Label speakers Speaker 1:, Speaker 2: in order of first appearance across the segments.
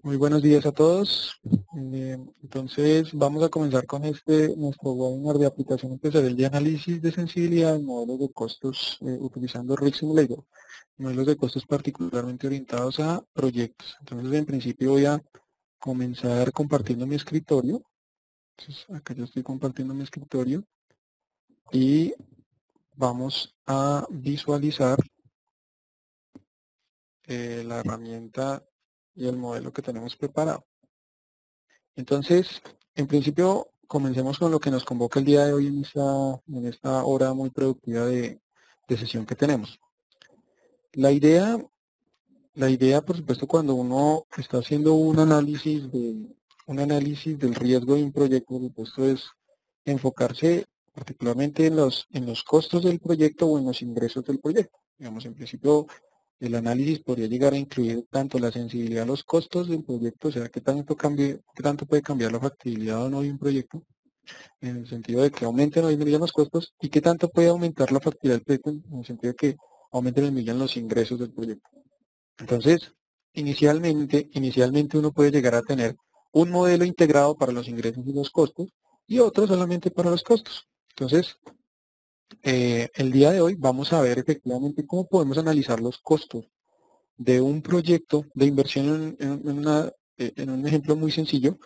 Speaker 1: Muy buenos días a todos. Entonces vamos a comenzar con nuestro webinar de aplicación empresarial de análisis de sensibilidad en modelos de costos utilizando Rig Simulator. Modelos de costos particularmente orientados a proyectos. Entonces en principio voy a comenzar compartiendo mi escritorio. Entonces acá yo estoy compartiendo mi escritorio y vamos a visualizar la herramienta y el modelo que tenemos preparado. Entonces, en principio, comencemos con lo que nos convoca el día de hoy en esta hora muy productiva de sesión que tenemos. La idea, por supuesto, cuando uno está haciendo un análisis del riesgo de un proyecto, por supuesto, es enfocarse particularmente en los costos del proyecto o en los ingresos del proyecto. Digamos, en principio, el análisis podría llegar a incluir tanto la sensibilidad a los costos del proyecto, o sea, qué tanto puede cambiar la factibilidad o no de un proyecto, en el sentido de que aumenten o disminuyan los costos, y qué tanto puede aumentar la factibilidad del proyecto, en el sentido de que aumenten o disminuyan los ingresos del proyecto. Entonces, inicialmente uno puede llegar a tener un modelo integrado para los ingresos y los costos, y otro solamente para los costos. Entonces, el día de hoy vamos a ver efectivamente cómo podemos analizar los costos de un proyecto de inversión en un ejemplo muy sencillo,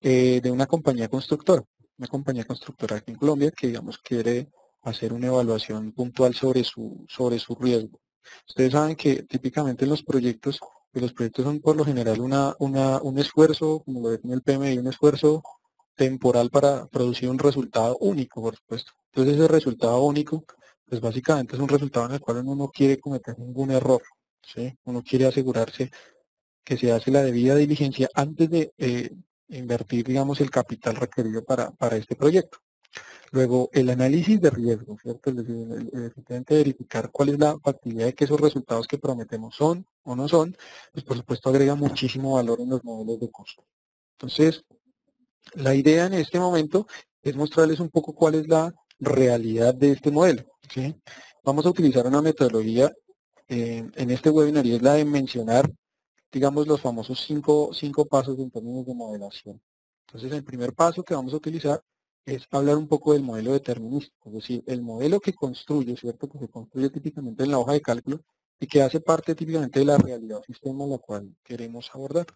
Speaker 1: de una compañía constructora. Una compañía constructora aquí en Colombia que, digamos, quiere hacer una evaluación puntual sobre su riesgo. Ustedes saben que típicamente en los proyectos, pues los proyectos son por lo general un esfuerzo, como lo define el PMI, un esfuerzo temporal para producir un resultado único, por supuesto. Entonces ese resultado único, pues básicamente es un resultado en el cual uno no quiere cometer ningún error, ¿sí? Uno quiere asegurarse que se hace la debida diligencia antes de invertir, digamos, el capital requerido para este proyecto. Luego, el análisis de riesgo, ¿cierto? Es decir, efectivamente verificar cuál es la factibilidad de que esos resultados que prometemos son o no son, pues por supuesto agrega muchísimo valor en los modelos de costo. Entonces, la idea en este momento es mostrarles un poco cuál es la realidad de este modelo, ¿sí? Vamos a utilizar una metodología en este webinar, y es la de mencionar, digamos, los famosos cinco pasos en términos de modelación. Entonces, el primer paso que vamos a utilizar es hablar un poco del modelo determinístico, es decir, el modelo que construye, ¿cierto? Que se construye típicamente en la hoja de cálculo y que hace parte típicamente de la realidad o sistema a la cual queremos abordar.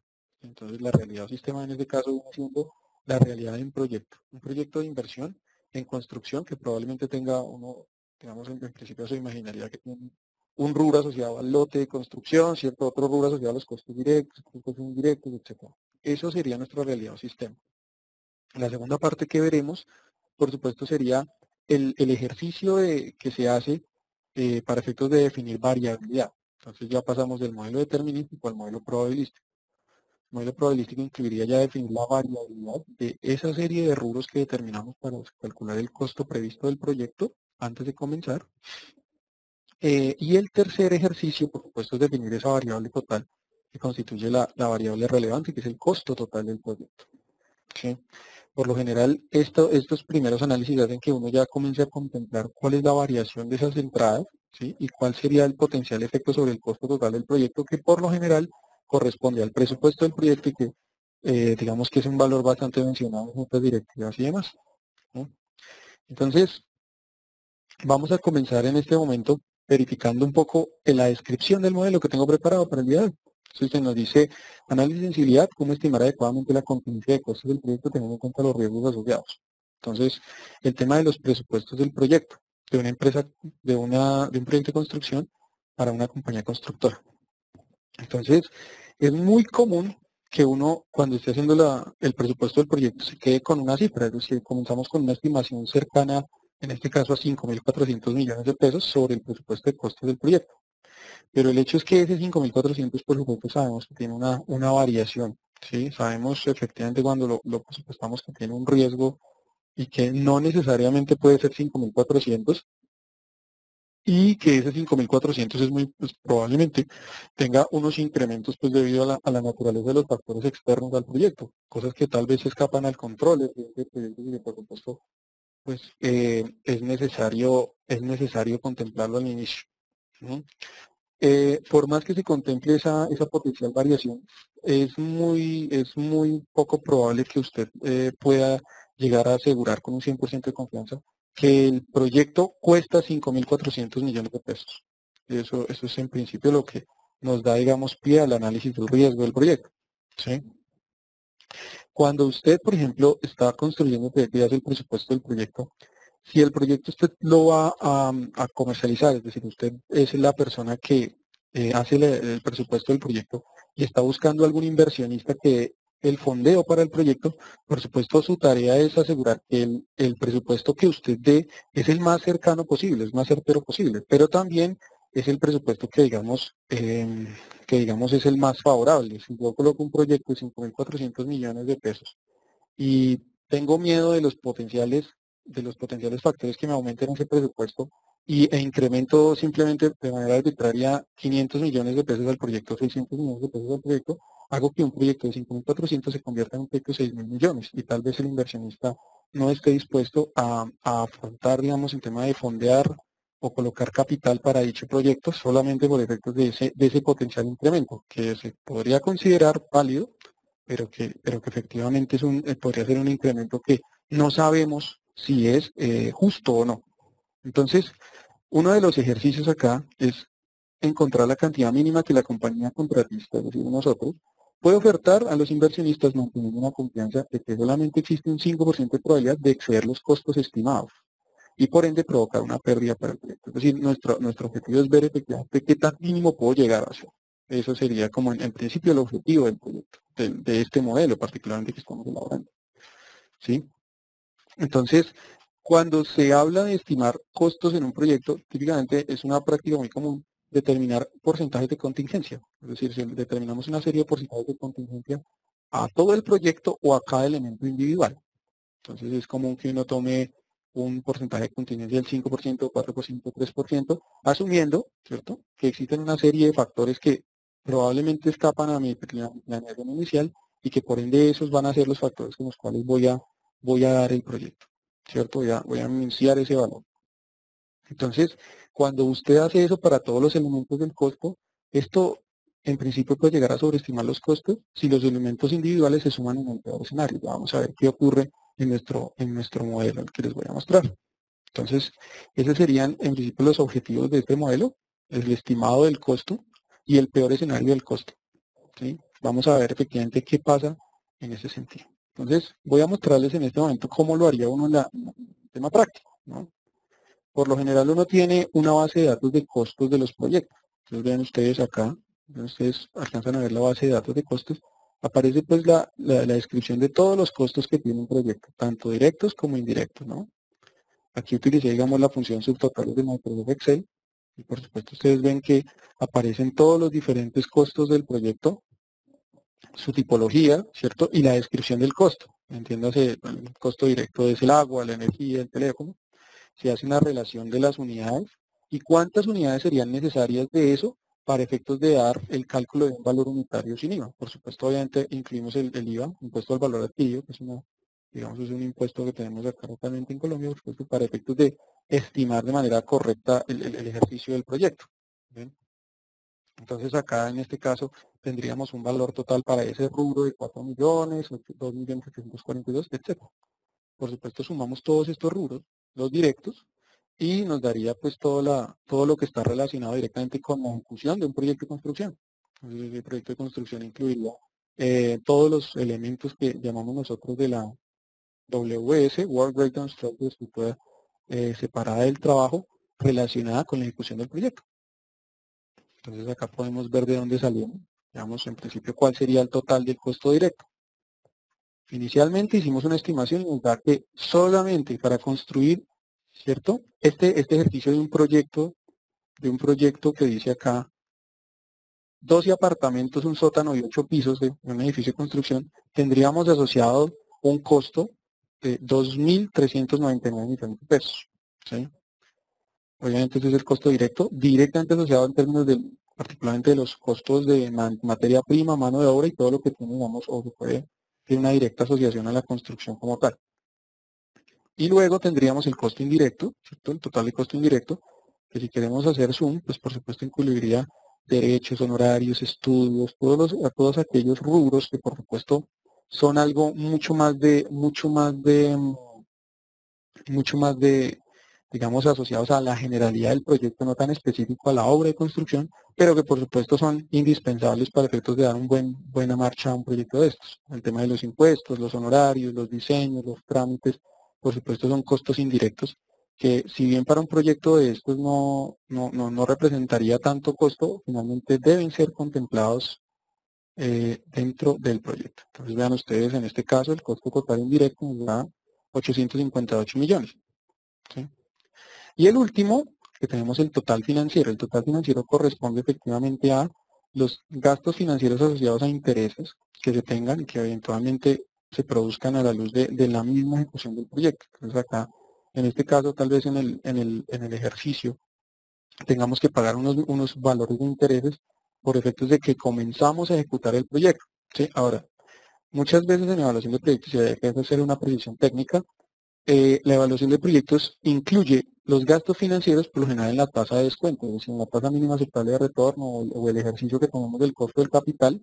Speaker 1: Entonces, la realidad o sistema en este caso viene siendo la realidad de un proyecto de inversión en construcción que probablemente tenga uno, digamos, en principio se imaginaría que tiene un rubro asociado al lote de construcción, ¿cierto? Otro rubro asociado a los costos directos, costos indirectos, etc. Eso sería nuestra realidad o sistema. La segunda parte que veremos, por supuesto, sería el ejercicio que se hace para efectos de definir variabilidad. Entonces ya pasamos del modelo determinístico al modelo probabilístico. El modelo probabilístico incluiría ya definir la variabilidad de esa serie de rubros que determinamos para calcular el costo previsto del proyecto antes de comenzar. Y el tercer ejercicio, por supuesto, es definir esa variable total que constituye la variable relevante, que es el costo total del proyecto. ¿Sí? Por lo general, estos primeros análisis hacen que uno ya comience a contemplar cuál es la variación de esas entradas, ¿sí? Y cuál sería el potencial efecto sobre el costo total del proyecto, que por lo general corresponde al presupuesto del proyecto y que digamos que es un valor bastante mencionado en juntas directivas y demás, ¿no? Entonces, vamos a comenzar en este momento verificando un poco en la descripción del modelo que tengo preparado para el día de hoy. Entonces se nos dice análisis de sensibilidad, cómo estimar adecuadamente la contingencia de costos del proyecto teniendo en cuenta los riesgos asociados. Entonces, el tema de los presupuestos del proyecto, de una empresa, de un proyecto de construcción para una compañía constructora. Entonces, es muy común que uno, cuando esté haciendo el presupuesto del proyecto, se quede con una cifra, es decir, comenzamos con una estimación cercana, en este caso a 5.400 millones de pesos sobre el presupuesto de costos del proyecto. Pero el hecho es que ese 5.400, por supuesto, sabemos que tiene una variación, ¿sí? Sabemos efectivamente cuando lo presupuestamos que tiene un riesgo y que no necesariamente puede ser 5.400, y que ese 5.400 es pues, probablemente tenga unos incrementos pues debido a la naturaleza de los factores externos al proyecto, cosas que tal vez se escapan al control de este proyecto y que por supuesto pues es necesario contemplarlo al inicio, ¿no? por más que se contemple esa potencial variación, es muy poco probable que usted pueda llegar a asegurar con un 100% de confianza que el proyecto cuesta 5.400 millones de pesos. Eso es en principio lo que nos da, digamos, pie al análisis del riesgo del proyecto. ¿Sí? Cuando usted, por ejemplo, está construyendo el proyecto y hace el presupuesto del proyecto, si el proyecto usted lo va a comercializar, es decir, usted es la persona que hace el presupuesto del proyecto y está buscando algún inversionista que el fondeo para el proyecto, por supuesto su tarea es asegurar que el presupuesto que usted dé es el más cercano posible, es más certero posible, pero también es el presupuesto que digamos es el más favorable. Si yo coloco un proyecto de 5.400 millones de pesos y tengo miedo de los potenciales factores que me aumenten ese presupuesto e incremento simplemente de manera arbitraria 500 millones de pesos al proyecto, 600 millones de pesos al proyecto, hago que un proyecto de 5.400 se convierta en un proyecto de 6.000 millones y tal vez el inversionista no esté dispuesto a afrontar, digamos, el tema de fondear o colocar capital para dicho proyecto solamente por efectos de ese potencial incremento, que se podría considerar válido, pero que efectivamente podría ser un incremento que no sabemos si es justo o no. Entonces, uno de los ejercicios acá es encontrar la cantidad mínima que la compañía contratista, es decir, nosotros, puede ofertar a los inversionistas manteniendo una confianza de que solamente existe un 5% de probabilidad de exceder los costos estimados y por ende provocar una pérdida para el proyecto. Es decir, nuestro objetivo es ver efectivamente qué tan mínimo puedo llegar a hacer. Eso sería como en principio el objetivo del proyecto, de este modelo particularmente que estamos elaborando. ¿Sí? Entonces, cuando se habla de estimar costos en un proyecto, típicamente es una práctica muy común determinar porcentajes de contingencia. Es decir, si determinamos una serie de porcentajes de contingencia a todo el proyecto o a cada elemento individual. Entonces es común que uno tome un porcentaje de contingencia del 5%, 4%, 3%, asumiendo, ¿cierto?, que existen una serie de factores que probablemente escapan a mi planeación inicial y que por ende esos van a ser los factores con los cuales voy a dar el proyecto, ¿cierto? Voy a anunciar ese valor. Entonces, cuando usted hace eso para todos los elementos del costo, esto en principio puede llegar a sobreestimar los costos si los elementos individuales se suman en el peor escenario. Ya vamos a ver qué ocurre en nuestro modelo, el que les voy a mostrar. Entonces, esos serían en principio los objetivos de este modelo, el estimado del costo y el peor escenario del costo. ¿Sí? Vamos a ver efectivamente qué pasa en ese sentido. Entonces, voy a mostrarles en este momento cómo lo haría uno en el tema práctico, ¿no? Por lo general uno tiene una base de datos de costos de los proyectos. Entonces vean ustedes acá, ustedes alcanzan a ver la base de datos de costos, aparece pues la descripción de todos los costos que tiene un proyecto, tanto directos como indirectos, ¿no? Aquí utilicé, digamos, la función subtotales de Microsoft Excel, y por supuesto ustedes ven que aparecen todos los diferentes costos del proyecto, su tipología, ¿cierto? Y la descripción del costo. Entiéndase, el costo directo es el agua, la energía, el teléfono. Se hace una relación de las unidades y cuántas unidades serían necesarias de eso para efectos de dar el cálculo de un valor unitario sin IVA. Por supuesto, obviamente incluimos el IVA, impuesto al valor adquirido, que es es un impuesto que tenemos acá localmente en Colombia, por supuesto, para efectos de estimar de manera correcta el ejercicio del proyecto. ¿Bien? Entonces acá en este caso tendríamos un valor total para ese rubro de 4 millones, 2.742.000, etc. Por supuesto, sumamos todos estos rubros, los directos, y nos daría pues todo lo que está relacionado directamente con la ejecución de un proyecto de construcción. Entonces, el proyecto de construcción incluiría todos los elementos que llamamos nosotros de la WS, Work Breakdown Structure, estructura separada del trabajo relacionada con la ejecución del proyecto. Entonces acá podemos ver de dónde salimos. Digamos, en principio, cuál sería el total del costo directo. Inicialmente hicimos una estimación y nos da que solamente para construir, ¿cierto? Este ejercicio de un proyecto que dice acá, 12 apartamentos, un sótano y 8 pisos de un edificio de construcción, tendríamos asociado un costo de 2.399 millones de pesos. ¿Sí? Obviamente ese es el costo directo, directamente asociado en términos particularmente de los costos de materia prima, mano de obra y todo lo que tiene, digamos, o se puede tiene una directa asociación a la construcción como tal. Y luego tendríamos el costo indirecto, ¿cierto? El total de costo indirecto, que si queremos hacer zoom, pues por supuesto incluiría derechos, honorarios, estudios, todos aquellos rubros que por supuesto son algo mucho más de, digamos, asociados a la generalidad del proyecto, no tan específico a la obra de construcción, pero que por supuesto son indispensables para efectos de dar buena marcha a un proyecto de estos. El tema de los impuestos, los honorarios, los diseños, los trámites, por supuesto son costos indirectos que si bien para un proyecto de estos no representaría tanto costo, finalmente deben ser contemplados dentro del proyecto. Entonces vean ustedes, en este caso el costo total indirecto nos da 858 millones. ¿Sí? Y el último, que tenemos el total financiero. El total financiero corresponde efectivamente a los gastos financieros asociados a intereses que se tengan y que eventualmente se produzcan a la luz de la misma ejecución del proyecto. Entonces acá, en este caso, tal vez en el ejercicio, tengamos que pagar unos valores de intereses por efectos de que comenzamos a ejecutar el proyecto. ¿Sí? Ahora, muchas veces en evaluación de proyectos se debe hacer una precisión técnica. La evaluación de proyectos incluye los gastos financieros por lo general en la tasa de descuento, es decir, en la tasa mínima aceptable de retorno o el ejercicio que tomamos del costo del capital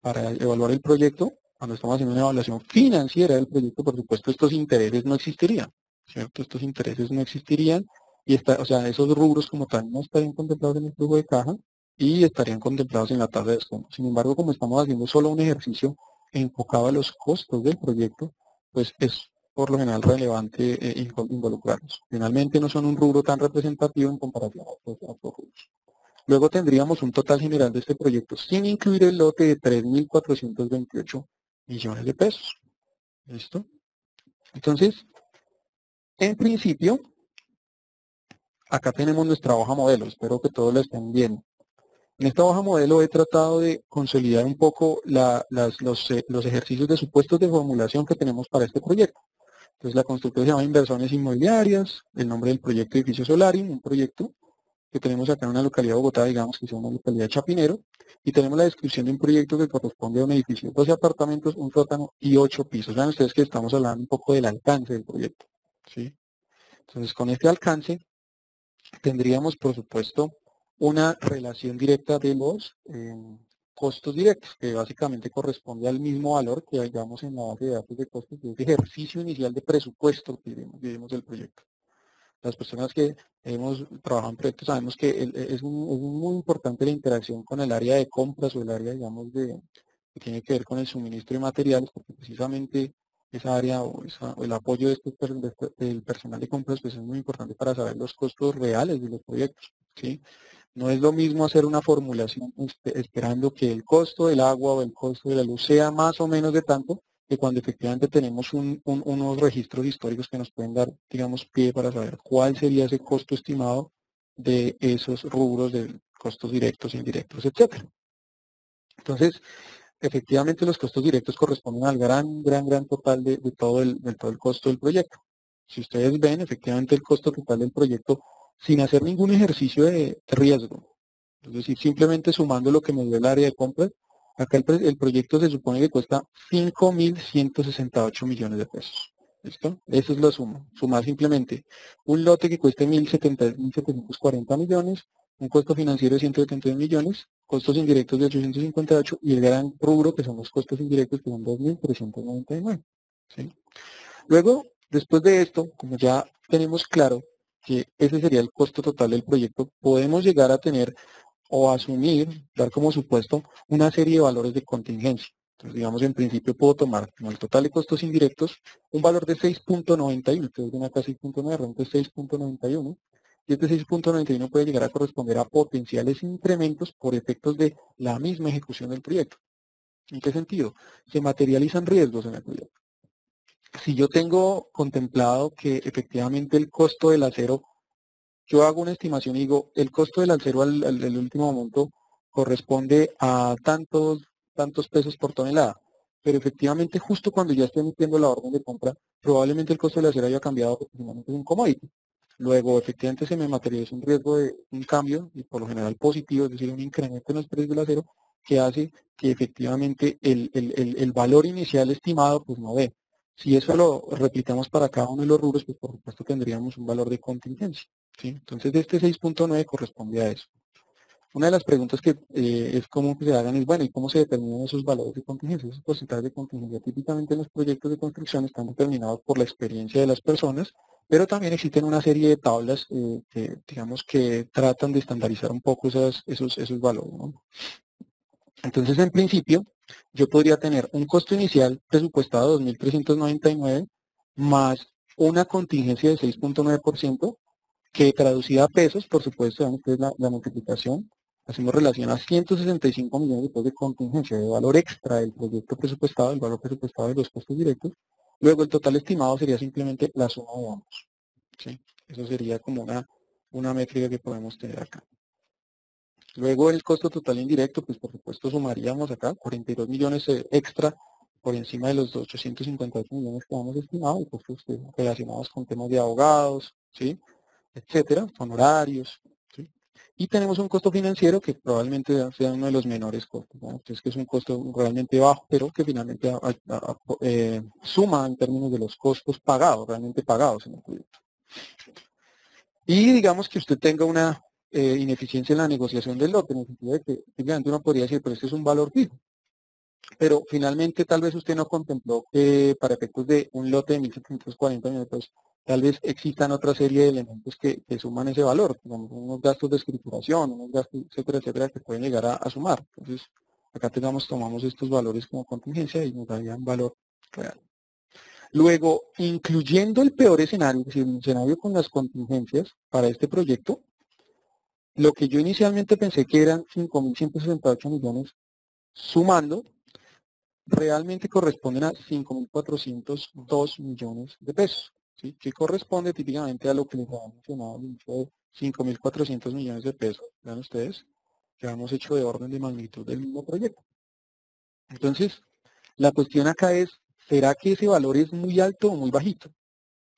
Speaker 1: para evaluar el proyecto. Cuando estamos haciendo una evaluación financiera del proyecto, por supuesto, estos intereses no existirían, ¿cierto? Estos intereses no existirían y o sea, esos rubros como tal no estarían contemplados en el flujo de caja y estarían contemplados en la tasa de descuento. Sin embargo, como estamos haciendo solo un ejercicio enfocado a los costos del proyecto, pues es por lo general relevante involucrarlos. Finalmente no son un rubro tan representativo en comparación a otros rubros. Luego tendríamos un total general de este proyecto sin incluir el lote de 3.428 millones de pesos. ¿Listo? Entonces, en principio, acá tenemos nuestra hoja modelo. Espero que todos la estén viendo. En esta hoja modelo he tratado de consolidar un poco los ejercicios de supuestos de formulación que tenemos para este proyecto. Entonces la constructora se llama Inversiones Inmobiliarias, el nombre del proyecto Edificio Solarium, un proyecto que tenemos acá en una localidad de Bogotá, digamos que es una localidad de Chapinero, y tenemos la descripción de un proyecto que corresponde a un edificio de 12 apartamentos, un sótano y 8 pisos. Vean ustedes que estamos hablando un poco del alcance del proyecto. ¿Sí? Entonces con este alcance tendríamos, por supuesto, una relación directa de los costos directos, que básicamente corresponde al mismo valor que hallamos en la base de datos de costos de ese ejercicio inicial de presupuesto que vimos del proyecto. Las personas que hemos trabajado en proyectos sabemos que es muy importante la interacción con el área de compras o el área, digamos, que tiene que ver con el suministro de materiales, porque precisamente esa área o el apoyo del personal de compras pues es muy importante para saber los costos reales de los proyectos. ¿Sí? No es lo mismo hacer una formulación esperando que el costo del agua o el costo de la luz sea más o menos de tanto, que cuando efectivamente tenemos unos registros históricos que nos pueden dar, digamos, pie para saber cuál sería ese costo estimado de esos rubros de costos directos, indirectos, etc. Entonces, efectivamente los costos directos corresponden al gran total de todo el costo del proyecto. Si ustedes ven, efectivamente el costo total del proyecto, sin hacer ningún ejercicio de riesgo, es decir, simplemente sumando lo que me dio el área de compras, acá el proyecto se supone que cuesta 5.168 millones de pesos. ¿Listo? Eso es la suma. Sumar simplemente un lote que cueste 1.740 millones, un costo financiero de 171 millones, costos indirectos de 858 y el gran rubro que son los costos indirectos que son 2.399. ¿Sí? Luego, después de esto, como ya tenemos claro que ese sería el costo total del proyecto, podemos llegar a tener o asumir, dar como supuesto, una serie de valores de contingencia. Entonces, digamos, en principio puedo tomar como el total de costos indirectos un valor de 6.91, ustedes ven acá 6.9, realmente 6.91, y este 6.91 puede llegar a corresponder a potenciales incrementos por efectos de la misma ejecución del proyecto. ¿En qué sentido? Se materializan riesgos en el proyecto. Si yo tengo contemplado que efectivamente el costo del acero, yo hago una estimación y digo, el costo del acero al último momento corresponde a tantos pesos por tonelada, pero efectivamente justo cuando ya estoy emitiendo la orden de compra, probablemente el costo del acero haya cambiado porque finalmente es un commodity. Luego, efectivamente, se me materializa un riesgo de un cambio, y por lo general positivo, es decir, un incremento en los precios del acero, que hace que efectivamente el valor inicial estimado pues no dé. Si eso lo replicamos para cada uno de los rubros, pues por supuesto tendríamos un valor de contingencia. ¿Sí? Entonces este 6.9 corresponde a eso. Una de las preguntas que es común que se hagan es, bueno, ¿y cómo se determinan esos valores de contingencia? Esos porcentajes de contingencia típicamente en los proyectos de construcción están determinados por la experiencia de las personas, pero también existen una serie de tablas que, digamos, que tratan de estandarizar un poco esos valores, ¿no? Entonces, en principio, yo podría tener un costo inicial presupuestado de 2.399 más una contingencia de 6.9%, que traducida a pesos, por supuesto, vean ustedes la multiplicación, hacemos relación a 165 millones de pesos de contingencia, de valor extra del proyecto presupuestado, el valor presupuestado de los costos directos. Luego el total estimado sería simplemente la suma de ambos, ¿sí? Eso sería como una métrica que podemos tener acá. Luego el costo total indirecto, pues por supuesto sumaríamos acá 42 millones extra por encima de los 858 millones que hemos estimado, y costos relacionados con temas de abogados, ¿sí? Etcétera, honorarios, ¿sí? Y tenemos un costo financiero que probablemente sea uno de los menores costos, ¿no? Entonces, que es un costo realmente bajo, pero que finalmente suma en términos de los costos pagados, realmente pagados en el proyecto. Y digamos que usted tenga una ineficiencia en la negociación del lote, en el sentido de que simplemente uno podría decir, pero este es un valor fijo. Pero finalmente tal vez usted no contempló que para efectos de un lote de 1.740 millones de pesos, tal vez existan otra serie de elementos que suman ese valor, digamos, unos gastos de escrituración, unos gastos, etcétera, etcétera, que pueden llegar a sumar. Entonces, acá tomamos estos valores como contingencia y nos daría un valor real. Luego, incluyendo el peor escenario, es decir, un escenario con las contingencias para este proyecto, lo que yo inicialmente pensé que eran 5.168 millones sumando, realmente corresponden a 5.402 millones de pesos, ¿sí? Que corresponde típicamente a lo que les había mencionado al inicio de 5.400 millones de pesos. Vean ustedes que hemos hecho de orden de magnitud del mismo proyecto. Entonces, la cuestión acá es, ¿será que ese valor es muy alto o muy bajito?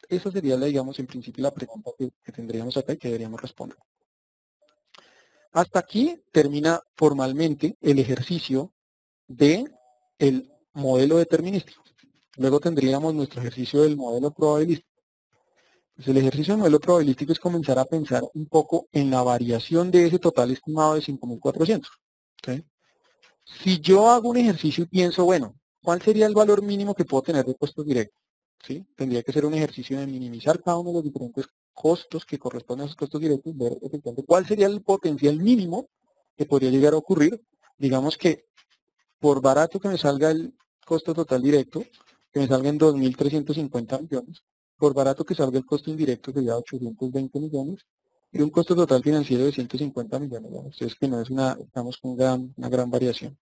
Speaker 1: Esa sería, digamos, en principio la pregunta que tendríamos acá y que deberíamos responder. Hasta aquí termina formalmente el ejercicio de el modelo determinístico. Luego tendríamos nuestro ejercicio del modelo probabilístico. Pues el ejercicio del modelo probabilístico es comenzar a pensar un poco en la variación de ese total estimado de 5.400. ¿Okay? Si yo hago un ejercicio y pienso, bueno, ¿cuál sería el valor mínimo que puedo tener de costos directos? ¿Sí? Tendría que ser un ejercicio de minimizar cada uno de los diferentes costos que corresponden a esos costos directos, ver efectivamente cuál sería el potencial mínimo que podría llegar a ocurrir. Digamos que por barato que me salga el costo total directo, que me salga en 2.350 millones, por barato que salga el costo indirecto sería 820 millones, y un costo total financiero de 150 millones. Entonces que no es estamos con una gran variación.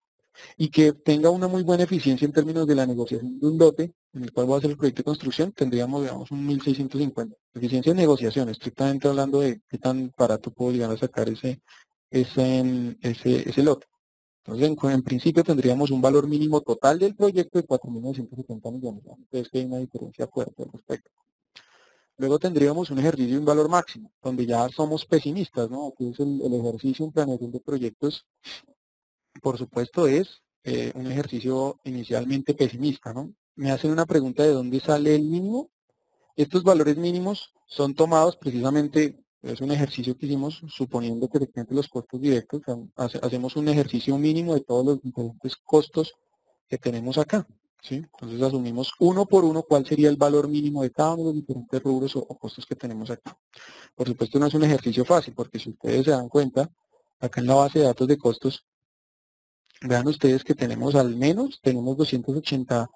Speaker 1: Y que tenga una muy buena eficiencia en términos de la negociación de un lote, en el cual voy a hacer el proyecto de construcción, tendríamos, digamos, un 1.650. Eficiencia en negociación, estrictamente hablando de qué tan barato puedo llegar a sacar ese lote. Entonces, en principio tendríamos un valor mínimo total del proyecto de 4.970 millones. Entonces, que hay una diferencia fuerte al respecto. Luego tendríamos un ejercicio de un valor máximo, donde ya somos pesimistas, ¿no? Aquí es el ejercicio en planeación de proyectos, por supuesto, es un ejercicio inicialmente pesimista, ¿no? Me hacen una pregunta de dónde sale el mínimo. Estos valores mínimos son tomados precisamente, es un ejercicio que hicimos suponiendo que efectivamente los costos directos, hacemos un ejercicio mínimo de todos los diferentes costos que tenemos acá, ¿sí? Entonces asumimos uno por uno cuál sería el valor mínimo de cada uno de los diferentes rubros o costos que tenemos acá. Por supuesto no es un ejercicio fácil, porque si ustedes se dan cuenta, acá en la base de datos de costos, vean ustedes que tenemos al menos, tenemos 280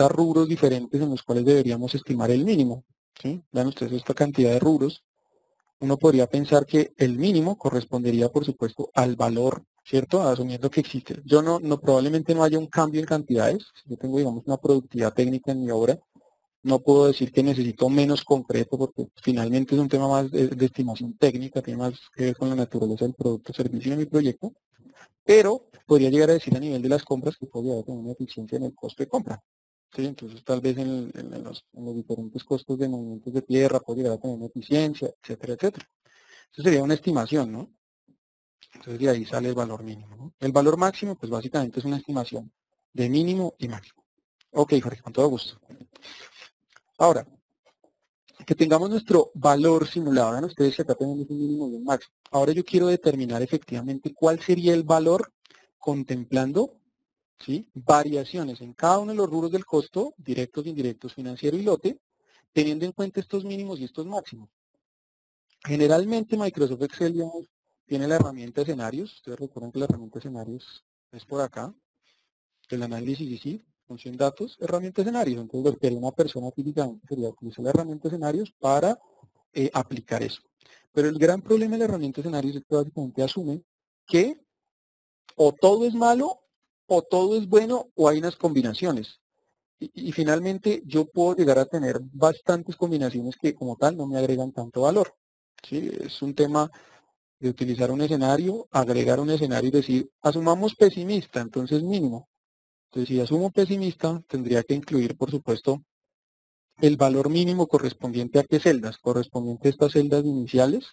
Speaker 1: rubros diferentes en los cuales deberíamos estimar el mínimo, ¿sí? Vean ustedes esta cantidad de rubros. Uno podría pensar que el mínimo correspondería, por supuesto, al valor, ¿cierto? Asumiendo que existe. Yo probablemente no haya un cambio en cantidades. Si yo tengo, digamos, una productividad técnica en mi obra, no puedo decir que necesito menos concreto porque finalmente es un tema más de estimación técnica, tiene más que ver con la naturaleza del producto o servicio de mi proyecto, pero podría llegar a decir a nivel de las compras que puedo llegar a tener una eficiencia en el costo de compra. ¿Sí? Entonces tal vez en los diferentes costos de movimientos de tierra puedo llegar a tener una eficiencia, etcétera, etcétera. Eso sería una estimación, ¿no? Entonces de ahí sale el valor mínimo, ¿no? El valor máximo, pues básicamente es una estimación de mínimo y máximo. Ok, Jorge, con todo gusto. Ahora, que tengamos nuestro valor simulado. Vean ustedes que acá tenemos un mínimo y un máximo. Ahora yo quiero determinar efectivamente cuál sería el valor contemplando, ¿sí?, variaciones en cada uno de los rubros del costo, directos, indirectos, financiero y lote, teniendo en cuenta estos mínimos y estos máximos. Generalmente Microsoft Excel, digamos, tiene la herramienta escenarios. Ustedes recuerdan que la herramienta escenarios es por acá. El análisis y sí, función datos, herramienta escenarios. Entonces lo que haría una persona típicamente sería utilizar la herramienta escenarios para aplicar eso. Pero el gran problema de la herramienta escenarios es que básicamente asume que o todo es malo, o todo es bueno, o hay unas combinaciones. Y finalmente yo puedo llegar a tener bastantes combinaciones que como tal no me agregan tanto valor. ¿Sí? Es un tema de utilizar un escenario, agregar un escenario y decir, asumamos pesimista, entonces mínimo. Entonces si asumo pesimista, tendría que incluir, por supuesto, el valor mínimo correspondiente a qué celdas, correspondiente a estas celdas iniciales,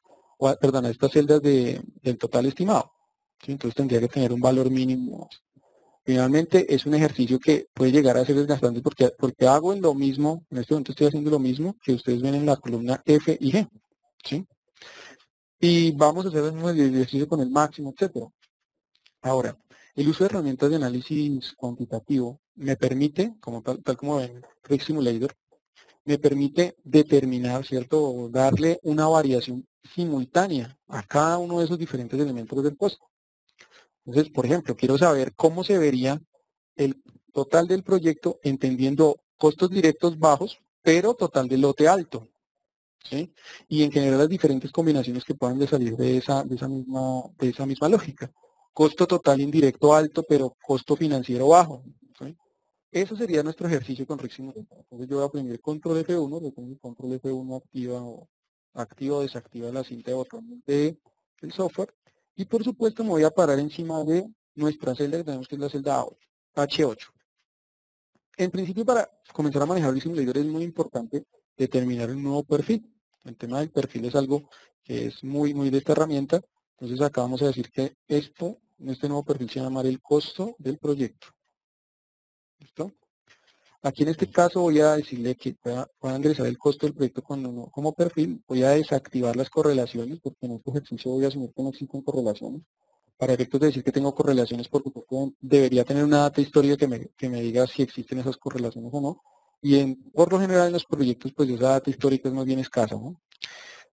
Speaker 1: perdón, a estas celdas del total estimado. ¿Sí? Entonces tendría que tener un valor mínimo. Finalmente es un ejercicio que puede llegar a ser desgastante porque hago en lo mismo, en este momento estoy haciendo lo mismo que ustedes ven en la columna F y G. ¿Sí? Y vamos a hacer el mismo ejercicio con el máximo, etcétera. Ahora, el uso de herramientas de análisis cuantitativo me permite, tal como ven Risk Simulator, me permite determinar, ¿cierto? O darle una variación simultánea a cada uno de esos diferentes elementos del costo. Entonces, por ejemplo, quiero saber cómo se vería el total del proyecto entendiendo costos directos bajos, pero total del lote alto. ¿Sí? Y en general las diferentes combinaciones que puedan salir de esa misma lógica. Costo total indirecto alto, pero costo financiero bajo. ¿Sí? Eso sería nuestro ejercicio con Risk Simulator. Entonces yo voy a oprimir control F1, recuerden que control F1 activa o desactiva la cinta de botones del software. Y por supuesto me voy a parar encima de nuestra celda que tenemos, que es la celda H8. En principio, para comenzar a manejar Risk Simulator es muy importante determinar un nuevo perfil. El tema del perfil es algo que es muy de esta herramienta. Entonces acá vamos a decir que este nuevo perfil se llama el costo del proyecto. ¿Listo? Aquí en este caso voy a decirle que pueda ingresar el costo del proyecto como perfil. Voy a desactivar las correlaciones porque en este ejercicio voy a asumir que no existen correlaciones. Para efectos de decir que tengo correlaciones, porque debería tener una data histórica que me diga si existen esas correlaciones o no. Y por lo general en los proyectos, pues esa data histórica es más bien escasa, ¿no?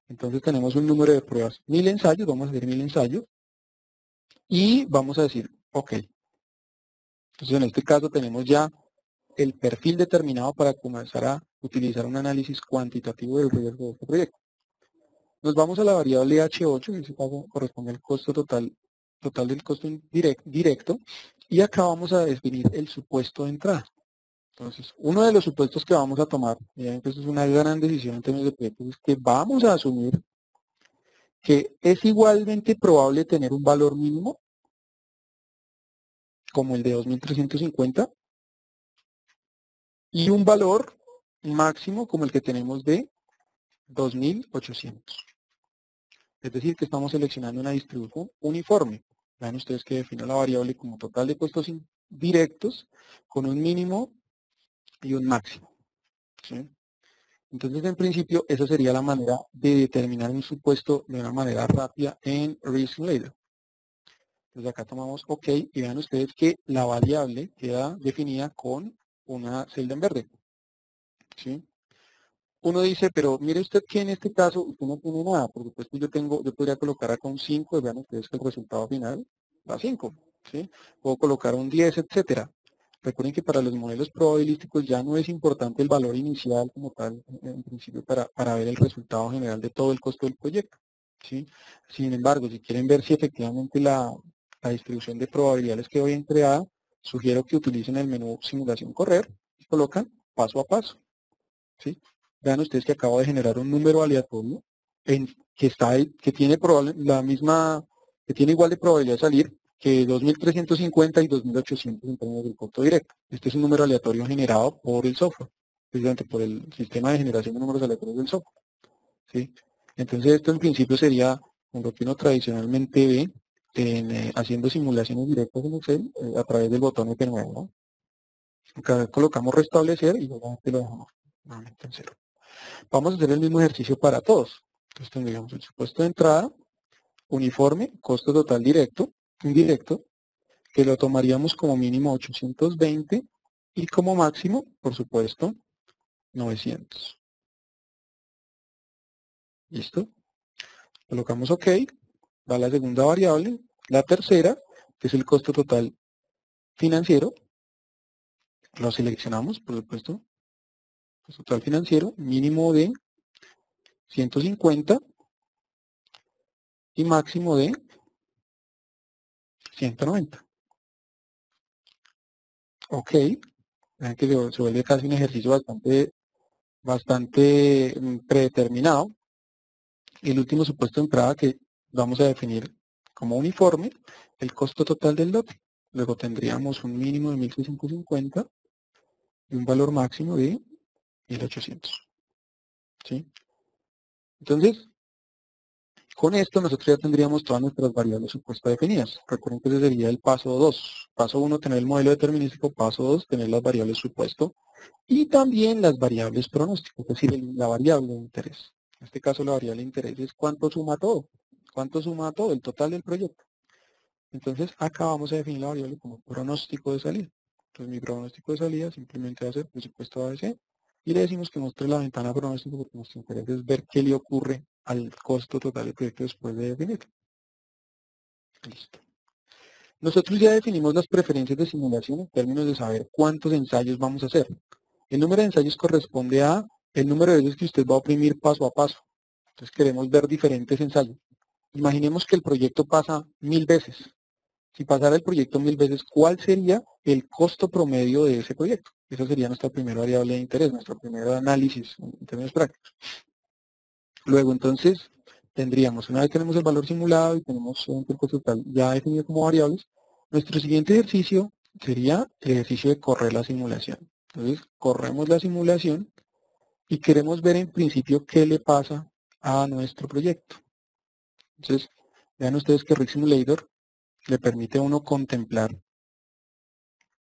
Speaker 1: Entonces tenemos un número de pruebas, 1000 ensayos, vamos a hacer 1000 ensayos. Y vamos a decir, ok. Entonces en este caso tenemos ya el perfil determinado para comenzar a utilizar un análisis cuantitativo del riesgo de este proyecto. Nos vamos a la variable H8, en este caso corresponde al costo total del costo directo, y acá vamos a definir el supuesto de entrada. Entonces, uno de los supuestos que vamos a tomar, y esto es una gran decisión en términos de proyectos, es que vamos a asumir que es igualmente probable tener un valor mínimo, como el de 2350, y un valor máximo como el que tenemos de 2800. Es decir, que estamos seleccionando una distribución uniforme. Vean ustedes que defino la variable como total de costos indirectos con un mínimo y un máximo. ¿Sí? Entonces, en principio, esa sería la manera de determinar un supuesto de una manera rápida en Risk Simulator. Entonces, acá tomamos OK y vean ustedes que la variable queda definida con una celda en verde. ¿Sí? Uno dice, pero mire usted que en este caso usted no tiene nada, por supuesto yo podría colocar acá un 5 y vean ustedes que el resultado final da 5, ¿sí? Puedo colocar un 10, etcétera. Recuerden que para los modelos probabilísticos ya no es importante el valor inicial como tal, en principio, para ver el resultado general de todo el costo del proyecto, ¿sí? Sin embargo, si quieren ver si efectivamente la distribución de probabilidades que hoy creada, sugiero que utilicen el menú simulación correr y colocan paso a paso, ¿sí? Vean ustedes que acabo de generar un número aleatorio que tiene que tiene igual de probabilidad de salir que 2350 y 2800 en términos del costo directo. Este es un número aleatorio generado por el software, precisamente por el sistema de generación de números aleatorios del software. ¿Sí? Entonces esto en principio sería lo que uno tradicionalmente ve haciendo simulaciones directas en Excel a través del botón F9, ¿no? Acá colocamos restablecer y obviamente lo dejamos nuevamente en cero. Vamos a hacer el mismo ejercicio para todos. Entonces tendríamos el supuesto de entrada, uniforme, costo total directo, indirecto, que lo tomaríamos como mínimo 820 y como máximo, por supuesto, 900. ¿Listo? Colocamos OK, va la segunda variable, la tercera, que es el costo total financiero, lo seleccionamos, por supuesto, costo total financiero, mínimo de 150 y máximo de 190. OK, vean que se vuelve casi un ejercicio bastante predeterminado. Y el último supuesto de entrada que vamos a definir como uniforme, el costo total del lote. Luego tendríamos un mínimo de 1.650 y un valor máximo de 1.800. ¿Sí? Entonces, con esto nosotros ya tendríamos todas nuestras variables supuestas definidas. Recuerden que ese sería el paso 2. Paso 1, tener el modelo determinístico. Paso 2, tener las variables supuesto. Y también las variables pronóstico, es decir, la variable de interés. En este caso la variable de interés es cuánto suma todo. ¿Cuánto suma todo? El total del proyecto. Entonces acá vamos a definir la variable como pronóstico de salida. Entonces mi pronóstico de salida simplemente va a ser presupuesto ABC y le decimos que muestre la ventana pronóstico porque nuestro interés es ver qué le ocurre al costo total del proyecto después de definirlo. Listo. Nosotros ya definimos las preferencias de simulación en términos de saber cuántos ensayos vamos a hacer. El número de ensayos corresponde a el número de veces que usted va a oprimir paso a paso. Entonces queremos ver diferentes ensayos. Imaginemos que el proyecto pasa 1000 veces. Si pasara el proyecto 1000 veces, ¿cuál sería el costo promedio de ese proyecto? Esa sería nuestra primera variable de interés, nuestro primer análisis en términos prácticos. Luego, entonces, tendríamos, una vez tenemos el valor simulado y tenemos el costo total ya definido como variables, nuestro siguiente ejercicio sería el ejercicio de correr la simulación. Entonces, corremos la simulación y queremos ver en principio qué le pasa a nuestro proyecto. Entonces, vean ustedes que Rig Simulator le permite a uno contemplar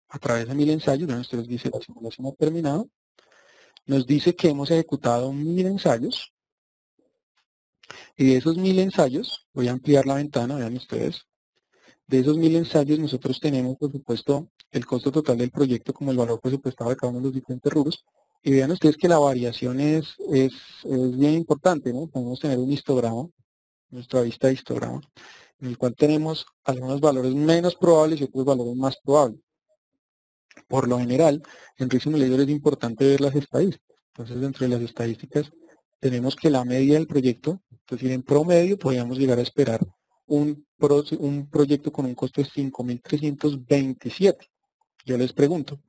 Speaker 1: a través de 1000 ensayos. Vean ustedes, dice la simulación ha terminado. Nos dice que hemos ejecutado 1000 ensayos y de esos 1000 ensayos, voy a ampliar la ventana, vean ustedes, de esos 1000 ensayos nosotros tenemos, por supuesto, el costo total del proyecto como el valor presupuestado de cada uno de los diferentes rubros. Y vean ustedes que la variación es bien importante, ¿no? Podemos tener un histograma, nuestra vista de histograma, en el cual tenemos algunos valores menos probables y otros valores más probables. Por lo general, en Rig Simulator es importante ver las estadísticas. Entonces, dentro de las estadísticas, tenemos que la media del proyecto, es decir, en promedio, podríamos llegar a esperar un proyecto con un costo de 5.327. Yo les pregunto,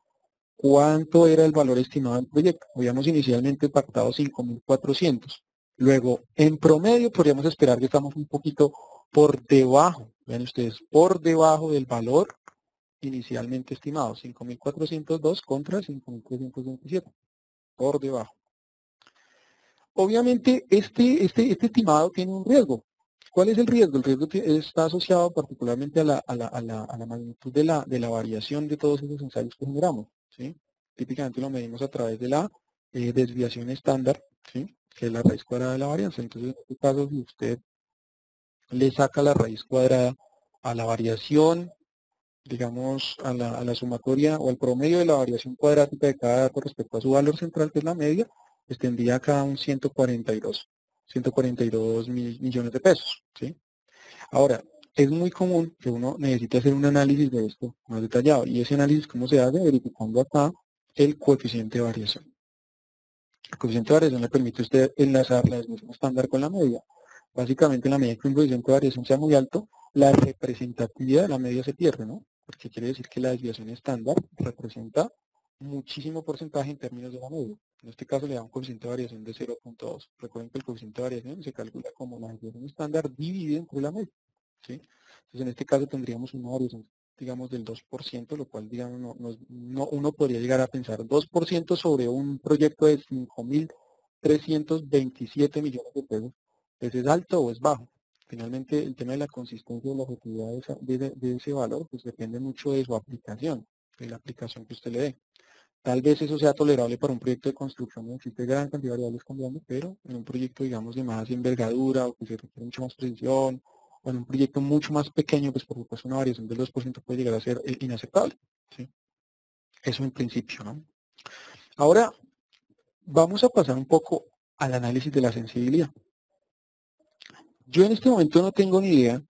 Speaker 1: ¿cuánto era el valor estimado del proyecto? Habíamos inicialmente pactado 5.400. Luego, en promedio, podríamos esperar que estamos un poquito por debajo, vean ustedes, por debajo del valor inicialmente estimado, 5.402 contra 5.327, por debajo. Obviamente, este estimado tiene un riesgo. ¿Cuál es el riesgo? El riesgo está asociado particularmente a la magnitud de la variación de todos esos ensayos que generamos, ¿sí? Típicamente lo medimos a través de la desviación estándar, ¿sí? Que es la raíz cuadrada de la varianza. Entonces, en este caso, si usted le saca la raíz cuadrada a la variación, digamos, a la sumatoria o al promedio de la variación cuadrática de cada dato respecto a su valor central, que es la media, pues tendría acá un 142 millones de pesos, ¿sí? Ahora, es muy común que uno necesite hacer un análisis de esto más detallado, y ese análisis, ¿cómo se hace? Verificando acá el coeficiente de variación. El coeficiente de variación le permite a usted enlazar la desviación estándar con la media. Básicamente, en la medida que un coeficiente de variación sea muy alto, la representatividad de la media se pierde, ¿no? Porque quiere decir que la desviación estándar representa muchísimo porcentaje en términos de la media. En este caso le da un coeficiente de variación de 0.2. Recuerden que el coeficiente de variación se calcula como la desviación estándar dividida entre la media, ¿sí? Entonces, en este caso tendríamos una variación, digamos, del 2%, lo cual, digamos, uno podría llegar a pensar 2% sobre un proyecto de 5.327 millones de pesos. ¿Es alto o es bajo? Finalmente, el tema de la consistencia y la objetividad de ese valor, pues depende mucho de su aplicación, de la aplicación que usted le dé. Tal vez eso sea tolerable para un proyecto de construcción donde existe gran cantidad de variables cambiando, pero en un proyecto, digamos, de más envergadura o que se requiere mucho más precisión, o en un proyecto mucho más pequeño, pues por supuesto una variación del 2% puede llegar a ser inaceptable. ¿Sí? Eso en principio, ¿no? Ahora, vamos a pasar un poco al análisis de la sensibilidad. Yo en este momento no tengo ni idea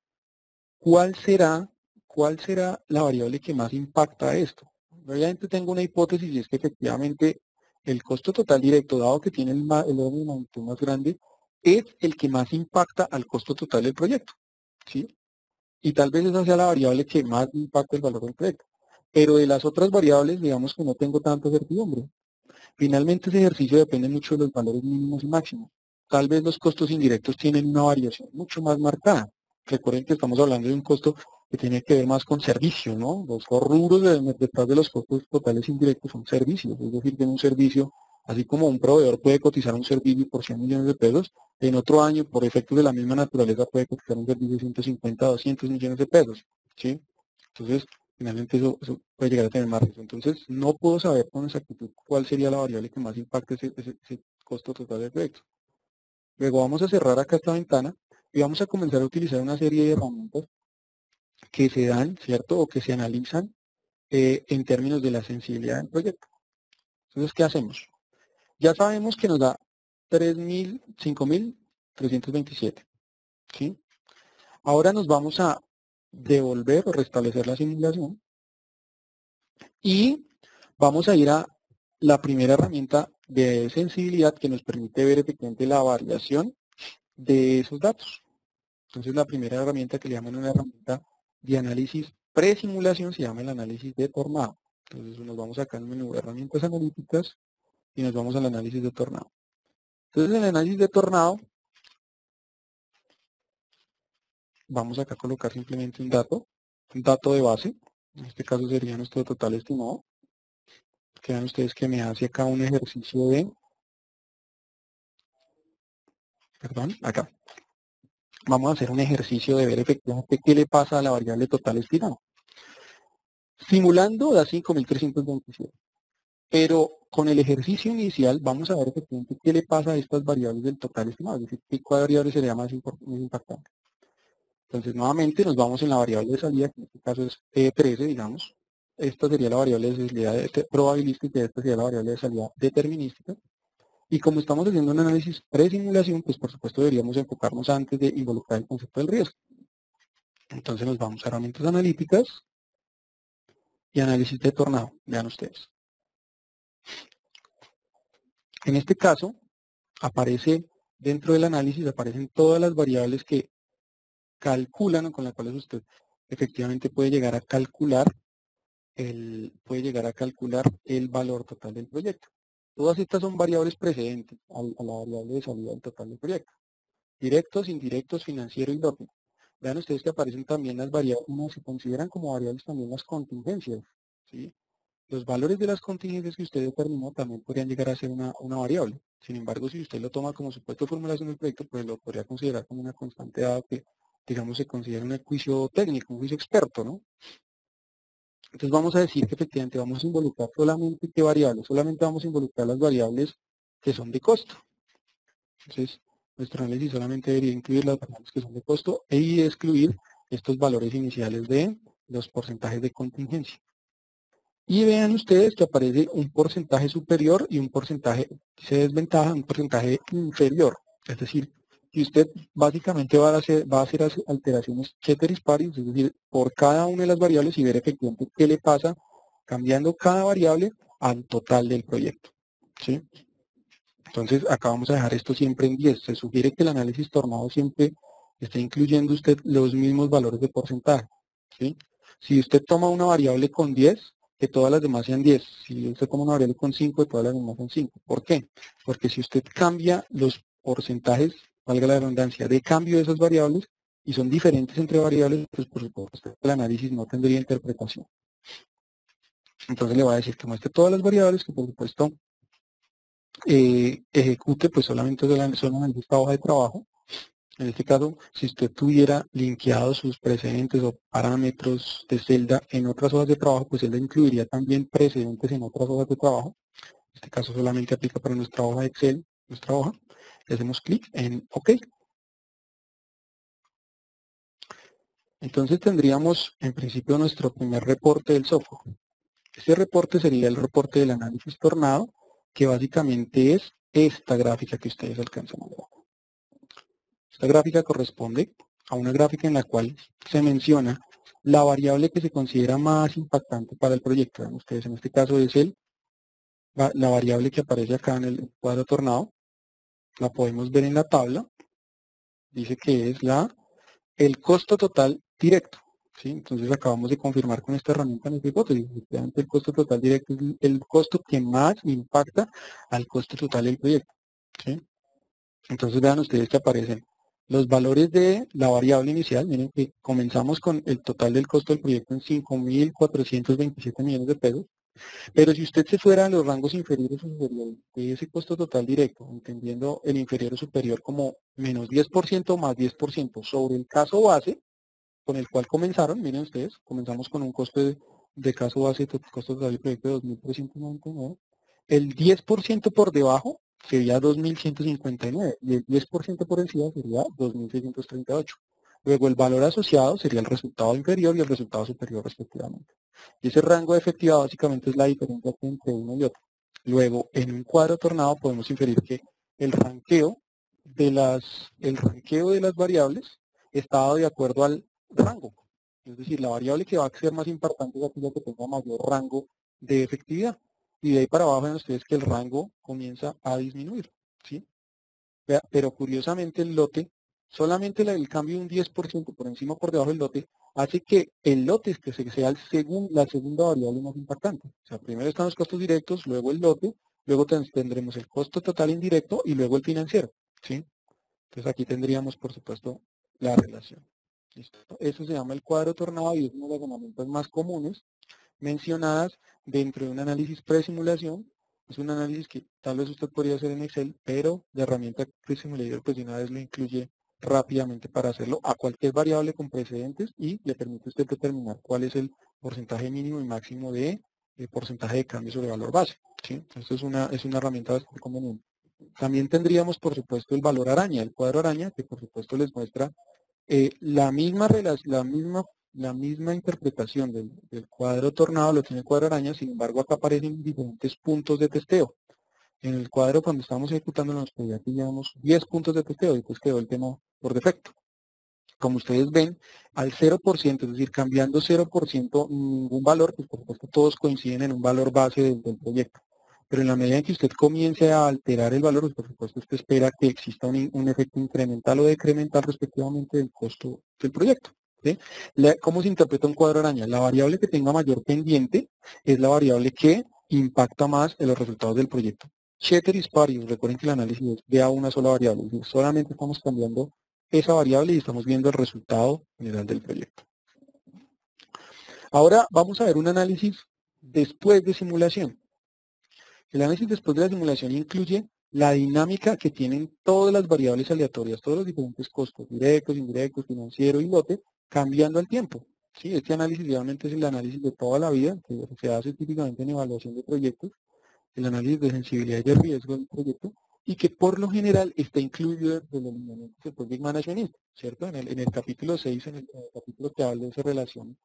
Speaker 1: cuál será la variable que más impacta esto. Obviamente tengo una hipótesis y es que efectivamente el costo total directo, dado que tiene el orden de magnitud más grande, es el que más impacta al costo total del proyecto. ¿Sí? Y tal vez esa sea la variable que más impacta el valor del proyecto. Pero de las otras variables, digamos que no tengo tanta certidumbre. Finalmente, ese ejercicio depende mucho de los valores mínimos y máximos. Tal vez los costos indirectos tienen una variación mucho más marcada. Recuerden que estamos hablando de un costo que tiene que ver más con servicio, ¿no? Los rubros detrás de los costos totales indirectos son servicios. Es decir, que en un servicio, así como un proveedor puede cotizar un servicio por 100 millones de pesos, en otro año, por efectos de la misma naturaleza, puede cotizar un servicio de 150 a 200 millones de pesos, ¿sí? Entonces, finalmente eso puede llegar a tener más riesgo. Entonces, no puedo saber con exactitud cuál sería la variable que más impacte ese costo total del proyecto. Luego vamos a cerrar acá esta ventana y vamos a comenzar a utilizar una serie de herramientas que se dan, ¿cierto? O que se analizan en términos de la sensibilidad del proyecto. Entonces, ¿qué hacemos? Ya sabemos que nos da 5.327, ¿sí? Ahora nos vamos a devolver o restablecer la simulación y vamos a ir a la primera herramienta de sensibilidad que nos permite ver efectivamente la variación de esos datos. Entonces la primera herramienta que le llaman una herramienta de análisis presimulación se llama el análisis de tornado. Entonces nos vamos acá al menú de herramientas analíticas y nos vamos al análisis de tornado. Entonces en el análisis de tornado vamos acá a colocar simplemente un dato de base. En este caso sería nuestro total estimado. Que vean ustedes que me hace acá un ejercicio de, perdón, acá. Vamos a hacer un ejercicio de ver efectivamente qué le pasa a la variable total estimada. Simulando da 5.327. Pero con el ejercicio inicial vamos a ver efectivamente qué le pasa a estas variables del total estimado, es decir, qué variable sería más impactante. Entonces, nuevamente nos vamos en la variable de salida, que en este caso es E13, digamos. Esta sería la variable de salida probabilística y esta sería la variable de salida determinística. Y como estamos haciendo un análisis pre-simulación, pues por supuesto deberíamos enfocarnos antes de involucrar el concepto del riesgo. Entonces nos vamos a herramientas analíticas y análisis de tornado. Vean ustedes. En este caso, aparece dentro del análisis, aparecen todas las variables que calculan o con las cuales usted efectivamente puede llegar a calcular el valor total del proyecto. Todas estas son variables precedentes a la variable de salida del total del proyecto. Directos, indirectos, financiero y lógico. Vean ustedes que aparecen también las variables, se consideran como variables también las contingencias, ¿sí? Los valores de las contingencias que usted determinó también podrían llegar a ser una variable. Sin embargo, si usted lo toma como supuesto de formulación del proyecto, pues lo podría considerar como una constante dado que, digamos, se considera un juicio técnico, un juicio experto, ¿no? Entonces vamos a decir que efectivamente vamos a involucrar solamente qué variables, solamente vamos a involucrar las variables que son de costo. Entonces, nuestro análisis solamente debería incluir las variables que son de costo y excluir estos valores iniciales de los porcentajes de contingencia. Y vean ustedes que aparece un porcentaje superior y un porcentaje, se desventaja, un porcentaje inferior. Es decir, si usted básicamente va a hacer alteraciones ceteris paribus, es decir, por cada una de las variables y ver efectivamente qué le pasa cambiando cada variable al total del proyecto. ¿Sí? Entonces, acá vamos a dejar esto siempre en 10. Se sugiere que el análisis tornado siempre esté incluyendo usted los mismos valores de porcentaje. ¿Sí? Si usted toma una variable con 10, que todas las demás sean 10. Si usted toma una variable con 5, que todas las demás sean 5. ¿Por qué? Porque si usted cambia los porcentajes, valga la redundancia, de cambio de esas variables, y son diferentes entre variables, pues por supuesto el análisis no tendría interpretación. Entonces le va a decir que muestre todas las variables, que por supuesto ejecute pues solamente esta hoja de trabajo En este caso, si usted tuviera linkeado sus precedentes o parámetros de celda en otras hojas de trabajo, pues él le incluiría también precedentes en otras hojas de trabajo. En este caso solamente aplica para nuestra hoja de Excel, nuestra hoja. Le hacemos clic en OK. Entonces tendríamos en principio nuestro primer reporte del software. Este reporte sería el reporte del análisis tornado, que básicamente es esta gráfica que ustedes alcanzan a ver. Esta gráfica corresponde a una gráfica en la cual se menciona la variable que se considera más impactante para el proyecto. Vean ustedes, en este caso es la variable que aparece acá en el cuadro tornado. La podemos ver en la tabla. Dice que es el costo total directo. ¿Sí? Entonces acabamos de confirmar con esta herramienta nuestra hipótesis. Efectivamente, el costo total directo es el costo que más impacta al costo total del proyecto. ¿Sí? Entonces vean ustedes que aparecen los valores de la variable inicial. Miren que comenzamos con el total del costo del proyecto en 5.427 millones de pesos. Pero si usted se fuera a los rangos inferiores o superiores de ese costo total directo, entendiendo el inferior o superior como menos 10% o más 10% sobre el caso base con el cual comenzaron, miren ustedes, comenzamos con un costo de caso base, costo total del proyecto de 2.399, el 10% por debajo sería 2.159 y el 10% por encima sería 2.638. Luego el valor asociado sería el resultado inferior y el resultado superior respectivamente. Y ese rango de efectividad básicamente es la diferencia entre uno y otro. Luego, en un cuadro tornado podemos inferir que el ranqueo de las variables está dado de acuerdo al rango. Es decir, la variable que va a ser más importante es aquella que tenga mayor rango de efectividad. Y de ahí para abajo ven ustedes que el rango comienza a disminuir. ¿Sí? Pero curiosamente el lote, solamente el cambio de un 10% por encima o por debajo del lote, hace que el lote que sea la segunda variable más impactante. O sea, primero están los costos directos, luego el lote, luego tendremos el costo total indirecto y luego el financiero. ¿Sí? Entonces aquí tendríamos, por supuesto, la relación. ¿Listo? Eso se llama el cuadro tornado y es una de las herramientas más comunes mencionadas dentro de un análisis pre-simulación. Es un análisis que tal vez usted podría hacer en Excel, pero la herramienta pre-simulator pues de una vez lo incluye rápidamente para hacerlo a cualquier variable con precedentes y le permite a usted determinar cuál es el porcentaje mínimo y máximo de porcentaje de cambio sobre valor base. ¿Sí? Esto es una herramienta bastante conveniente. También tendríamos, por supuesto, el valor araña, el cuadro araña, que por supuesto les muestra la misma interpretación del cuadro tornado lo tiene el cuadro araña, sin embargo acá aparecen diferentes puntos de testeo. En el cuadro cuando estábamos ejecutando nos pedía que llevamos 10 puntos de testeo y pues quedó el tema por defecto. Como ustedes ven, al 0%, es decir, cambiando 0% ningún valor, pues por supuesto todos coinciden en un valor base del proyecto. Pero en la medida en que usted comience a alterar el valor, pues por supuesto usted espera que exista un efecto incremental o decremental respectivamente del costo del proyecto. ¿Sí? ¿Cómo se interpreta un cuadro araña? La variable que tenga mayor pendiente es la variable que impacta más en los resultados del proyecto. Ceteris paribus, recuerden que el análisis es de a una sola variable, es decir, solamente estamos cambiando esa variable y estamos viendo el resultado general del proyecto. Ahora vamos a ver un análisis después de simulación. El análisis después de la simulación incluye la dinámica que tienen todas las variables aleatorias, todos los diferentes costos, directos, indirectos, financiero y lote, cambiando al tiempo. ¿Sí? Este análisis realmente es el análisis de toda la vida, que se hace típicamente en evaluación de proyectos, el análisis de sensibilidad y de riesgo del proyecto, y que por lo general está incluido dentro del lineamiento del Project Management, ¿cierto? En el capítulo 6, en el capítulo que habla de esa relación,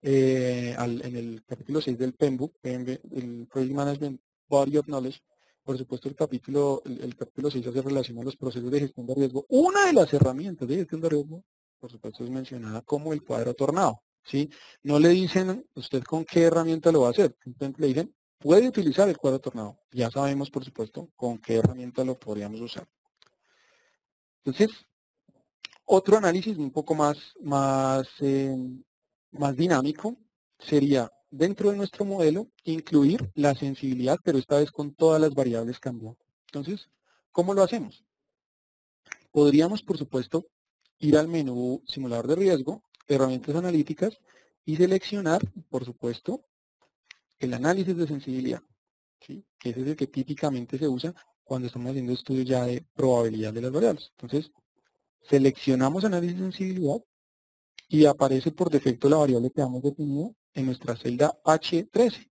Speaker 1: en el capítulo 6 del PMBOK, el Project Management Body of Knowledge, por supuesto el capítulo 6 hace relación a los procesos de gestión de riesgo. Una de las herramientas de gestión de riesgo, por supuesto, es mencionada como el cuadro tornado. ¿Sí? No le dicen usted con qué herramienta lo va a hacer, simplemente le dicen puede utilizar el cuadro tornado. Ya sabemos, por supuesto, con qué herramienta lo podríamos usar. Entonces, otro análisis un poco más dinámico sería, dentro de nuestro modelo, incluir la sensibilidad, pero esta vez con todas las variables cambiando. Entonces, ¿cómo lo hacemos? Podríamos, por supuesto, ir al menú simulador de riesgo, herramientas analíticas, y seleccionar, por supuesto, el análisis de sensibilidad. ¿Sí? Que ese es el que típicamente se usa cuando estamos haciendo estudios ya de probabilidad de las variables. Entonces, seleccionamos análisis de sensibilidad y aparece por defecto la variable que hemos definido en nuestra celda H13.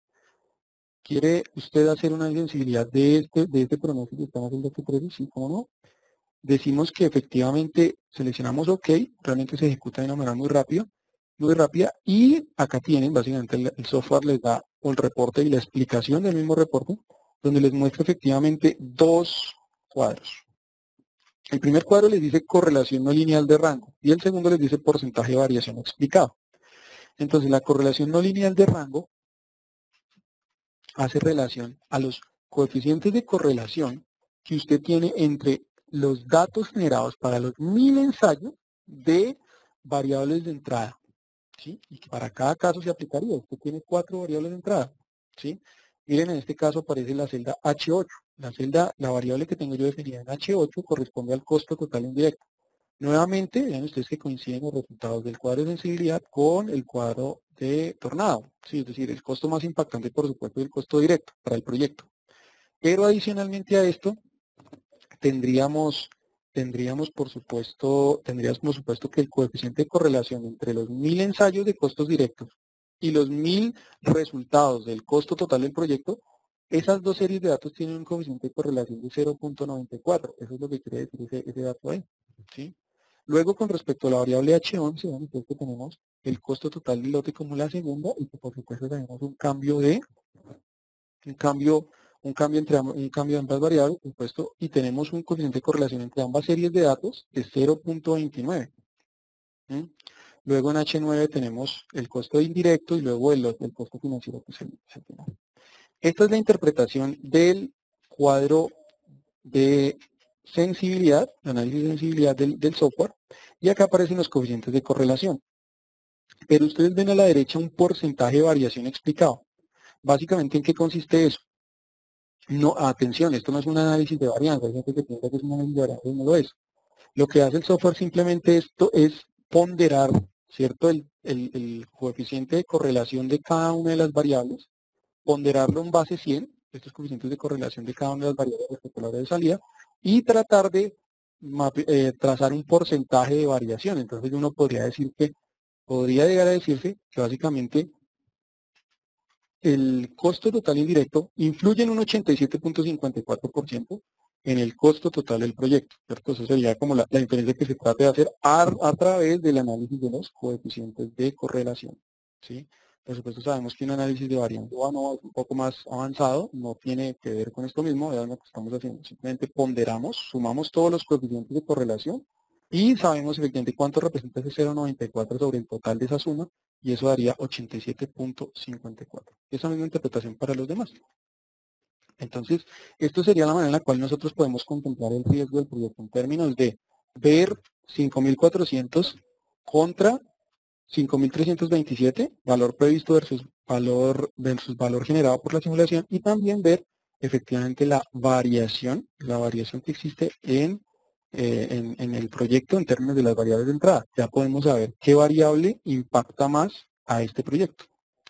Speaker 1: ¿Quiere usted hacer una sensibilidad de este pronóstico que está en la celda H13? Sí, ¿cómo no? Decimos que efectivamente seleccionamos OK, realmente se ejecuta de una manera muy rápida, y acá tienen, básicamente el software les da el reporte y la explicación del mismo reporte, donde les muestra efectivamente dos cuadros. El primer cuadro les dice correlación no lineal de rango y el segundo les dice porcentaje de variación explicado. Entonces la correlación no lineal de rango hace relación a los coeficientes de correlación que usted tiene entre los datos generados para los 1000 ensayos de variables de entrada, ¿sí? Y que para cada caso se aplicaría. Usted tiene 4 variables de entrada, ¿sí? Miren, en este caso aparece la celda H8. La variable que tengo yo definida en H8 corresponde al costo total indirecto. Nuevamente, vean ustedes que coinciden los resultados del cuadro de sensibilidad con el cuadro de tornado, ¿sí? Es decir, el costo más impactante, por supuesto, es el costo directo para el proyecto. Pero adicionalmente a esto, tendríamos por supuesto que el coeficiente de correlación entre los 1000 ensayos de costos directos y los 1000 resultados del costo total del proyecto, esas dos series de datos tienen un coeficiente de correlación de 0.94. Eso es lo que quiere decir ese dato ahí, ¿sí? Luego, con respecto a la variable H11, vean ustedes que tenemos el costo total del lote como la segunda y que por supuesto tenemos un cambio de ambas variables, por supuesto, y tenemos un coeficiente de correlación entre ambas series de datos de 0.29. Luego en H9 tenemos el costo indirecto y luego el costo financiero, que es el final. Esta es la interpretación del cuadro de sensibilidad, el análisis de sensibilidad del software, y acá aparecen los coeficientes de correlación. Pero ustedes ven a la derecha un porcentaje de variación explicado. Básicamente, ¿en qué consiste eso? No, atención, esto no es un análisis de varianza. Hay gente que piensa que es un análisis de varianza y no lo es. Lo que hace el software simplemente esto es ponderar, ¿cierto? El coeficiente de correlación de cada una de las variables, ponderarlo en base 100, estos coeficientes de correlación de cada una de las variables respecto a la hora de salida, y tratar de trazar un porcentaje de variación. Entonces uno podría llegar a decirse que básicamente el costo total indirecto influye en un 87.54% en el costo total del proyecto, ¿cierto? Eso sería como la inferencia que se trata de hacer a través del análisis de los coeficientes de correlación, ¿sí? Por supuesto sabemos que un análisis de varianza no es un poco más avanzado, no tiene que ver con esto mismo, vean lo que estamos haciendo, simplemente ponderamos, sumamos todos los coeficientes de correlación y sabemos efectivamente cuánto representa ese 0.94 sobre el total de esa suma, y eso daría 87.54. Esa misma interpretación para los demás. Entonces, esto sería la manera en la cual nosotros podemos contemplar el riesgo del proyecto en términos de ver 5.400 contra 5.327, valor previsto versus valor generado por la simulación, y también ver efectivamente la variación que existe en el proyecto en términos de las variables de entrada. Ya podemos saber qué variable impacta más a este proyecto,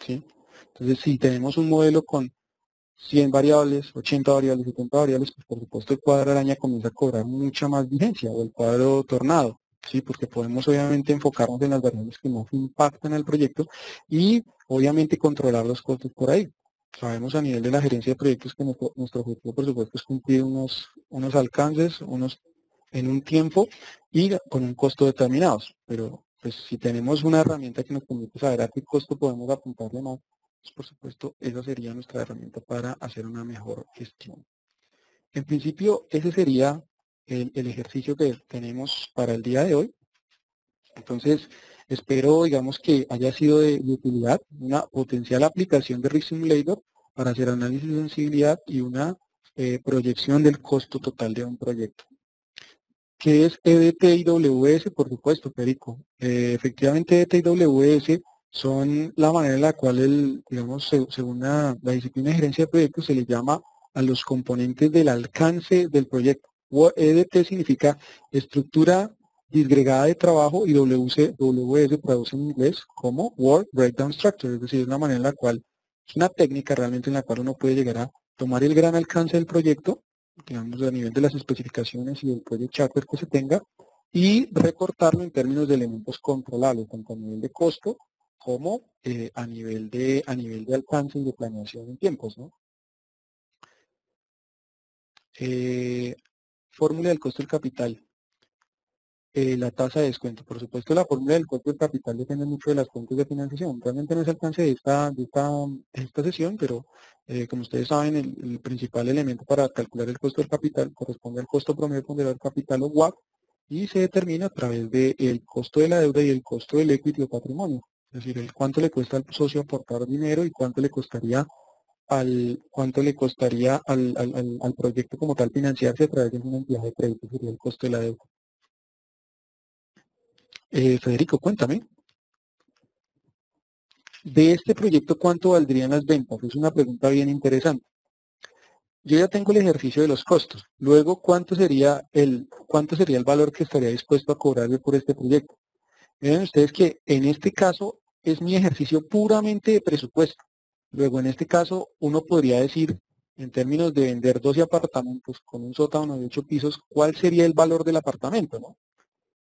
Speaker 1: ¿sí? Entonces, si tenemos un modelo con 100 variables, 80 variables, 70 variables, pues por supuesto el cuadro araña comienza a cobrar mucha más vigencia, o el cuadro tornado, ¿sí? Porque podemos obviamente enfocarnos en las variables que más impactan al proyecto y obviamente controlar los costos por ahí. Sabemos a nivel de la gerencia de proyectos que nuestro objetivo, por supuesto, es cumplir unos alcances, en un tiempo y con un costo determinados. Pero pues si tenemos una herramienta que nos permite saber a qué costo podemos apuntarle más, pues por supuesto esa sería nuestra herramienta para hacer una mejor gestión. En principio ese sería el ejercicio que tenemos para el día de hoy. Entonces espero, digamos, que haya sido de utilidad, una potencial aplicación de Risk Simulator para hacer análisis de sensibilidad y una proyección del costo total de un proyecto. ¿Qué es EDT y WS? Por supuesto, Perico. Efectivamente, EDT y WS son la manera en la cual, digamos, según la disciplina de gerencia de proyectos, se le llama a los componentes del alcance del proyecto. EDT significa estructura disgregada de trabajo y WS traduce en inglés como Work Breakdown Structure, es decir, es una manera en la cual, es una técnica realmente en la cual uno puede llegar a tomar el gran alcance del proyecto, digamos, a nivel de las especificaciones y del project charter que se tenga, y recortarlo en términos de elementos controlables, tanto a nivel de costo como a nivel de alcance y de planeación en tiempos, ¿no? Fórmula del costo del capital. La tasa de descuento. Por supuesto, la fórmula del costo del capital depende mucho de las fuentes de financiación. Realmente no es alcance de esta sesión, pero como ustedes saben, el principal elemento para calcular el costo del capital corresponde al costo promedio ponderado del capital o WACC y se determina a través del costo de la deuda y el costo del equity o patrimonio. Es decir, el cuánto le cuesta al socio aportar dinero y cuánto le costaría al proyecto como tal financiarse a través de una entidad de crédito, sería el costo de la deuda. Federico, cuéntame. De este proyecto, ¿cuánto valdrían las ventas? Es una pregunta bien interesante. Yo ya tengo el ejercicio de los costos. Luego, ¿cuánto sería el valor que estaría dispuesto a cobrarme por este proyecto? Miren ustedes que en este caso es mi ejercicio puramente de presupuesto. Luego, en este caso, uno podría decir, en términos de vender 12 apartamentos con un sótano de 8 pisos, ¿cuál sería el valor del apartamento, no?